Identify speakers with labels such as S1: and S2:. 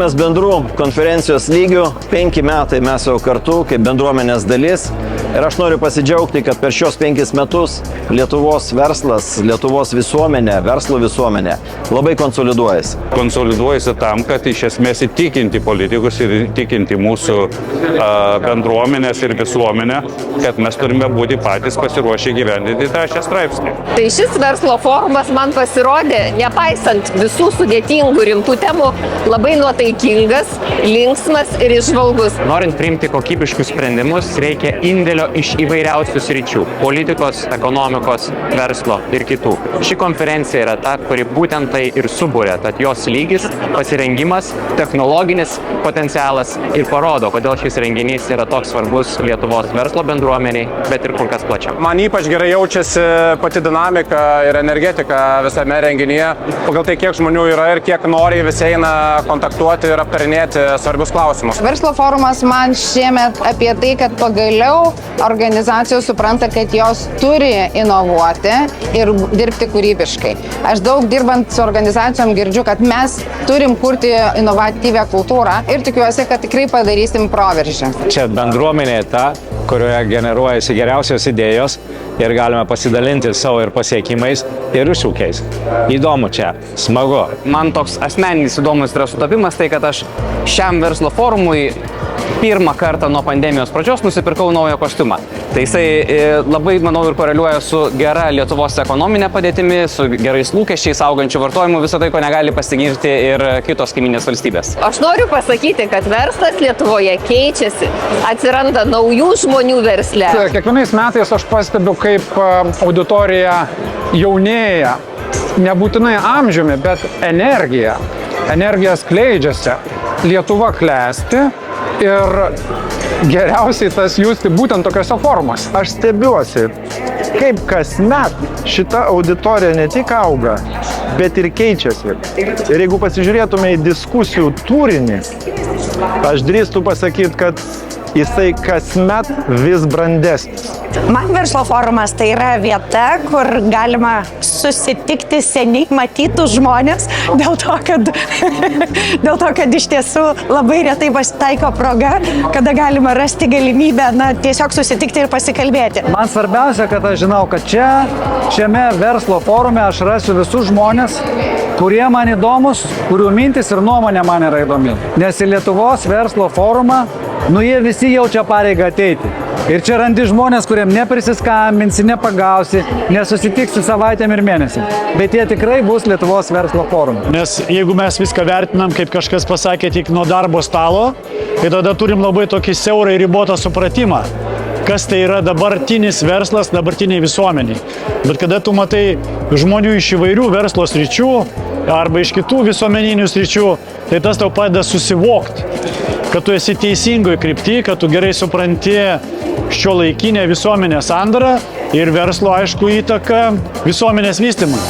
S1: Džiaugiamės bendrų konferencijos lygių. 5 metai mes jau kartu kaip bendruomenės dalis. Ir aš noriu pasidžiaugti, kad per šios 5 metus Lietuvos verslas, Lietuvos visuomenė, verslo visuomenė labai konsoliduojasi.
S2: Konsoliduojasi tam, kad iš esmės įtikinti politikus ir įtikinti mūsų bendruomenės ir visuomenę, kad mes turime būti patys pasiruošę gyvendinti tą šią straipsnį.
S3: Tai šis verslo forumas man pasirodė, nepaisant visų sudėtingų rimtų temų, labai nuotaikingas, linksmas ir įžvalgus.
S4: Norint priimti kokybiškus sprendimus, reikia indėlio iš įvairiausių sričių – politikos, ekonomikos, verslo ir kitų. Ši konferencija yra ta, kuri būtent tai ir subūrė, tad jos lygis, pasirengimas, technologinis potencialas ir parodo, kodėl šis renginys yra toks svarbus Lietuvos verslo bendruomeniai, bet ir kur kas plačiau.
S5: Man ypač gerai jaučiasi pati dinamika ir energetika visame renginyje, pagal tai, kiek žmonių yra ir kiek noriai visi eina kontaktuoti ir aptarinėti svarbius klausimus.
S6: Verslo forumas man šiemet apie tai, kad pagaliau organizacijos supranta, kad jos turi inovuoti ir dirbti kūrybiškai. Aš daug dirbant su organizacijom girdžiu, kad mes turim kurti inovatyvią kultūrą ir tikiuosi, kad tikrai padarysim proveržį.
S7: Čia bendruomenė ta, kurioje generuojasi geriausios idėjos ir galime pasidalinti savo ir pasiekimais ir iššūkiais. Įdomu čia, smagu.
S4: Man toks asmeninis įdomus yra sutapimas, tai kad aš šiam verslo forumui pirmą kartą nuo pandemijos pradžios nusipirkau naują kostiumą. Tai jisai labai, manau, ir koreliuoja su gera Lietuvos ekonominė padėtimi, su gerais lūkesčiais, augančių vartojimų, visą tai, ko negali pasigirti ir kitos kaimynės valstybės.
S3: Aš noriu pasakyti, kad verslas Lietuvoje keičiasi, atsiranda naujų žmonių versle.
S8: Kiekvienais metais aš pastebiu, kaip auditorija jaunėja, nebūtinai amžiumi, bet energija. Energija skleidžiasi, Lietuva klesti. Ir geriausiai tas justi būtent tokiuose formose.
S9: Aš stebiuosi, kaip kasmet šita auditorija ne tik auga, bet ir keičiasi. Ir jeigu pasižiūrėtume į diskusijų turinį, aš drįstu pasakyti, kad jisai kasmet vis brandesnis.
S10: Man verslo forumas tai yra vieta, kur galima susitikti seniai matytus žmonės, dėl to, kad iš tiesų labai retai pasitaiko proga, kada galima rasti galimybę tiesiog susitikti ir pasikalbėti.
S11: Man svarbiausia, kad aš žinau, kad šiame verslo forume aš rasiu visus žmonės, kurie man įdomus, kurių mintis ir nuomonė man yra įdomi. Nes į Lietuvos verslo forumą, jie visi jaučia pareigą ateiti. Ir čia randi žmonės, kuriem neprisiskambinsi, nepagausi, nesusitiksi savaitėm ir mėnesį. Bet jie tikrai bus Lietuvos verslo forume.
S12: Nes jeigu mes viską vertinam, kaip kažkas pasakė, tik nuo darbo stalo, tai tada turim labai tokį siaurą ir ribotą supratimą, kas tai yra dabartinis verslas, dabartiniai visuomeniai. Bet kada tu matai žmonių iš įvairių verslo sričių arba iš kitų visuomeninių sričių, tai tas tau padeda susivokti, kad tu esi teisingoje kryptyje, kad tu gerai supranti šiuolaikinę visuomenės sandarą ir verslo, aišku, įtaką visuomenės vystymui.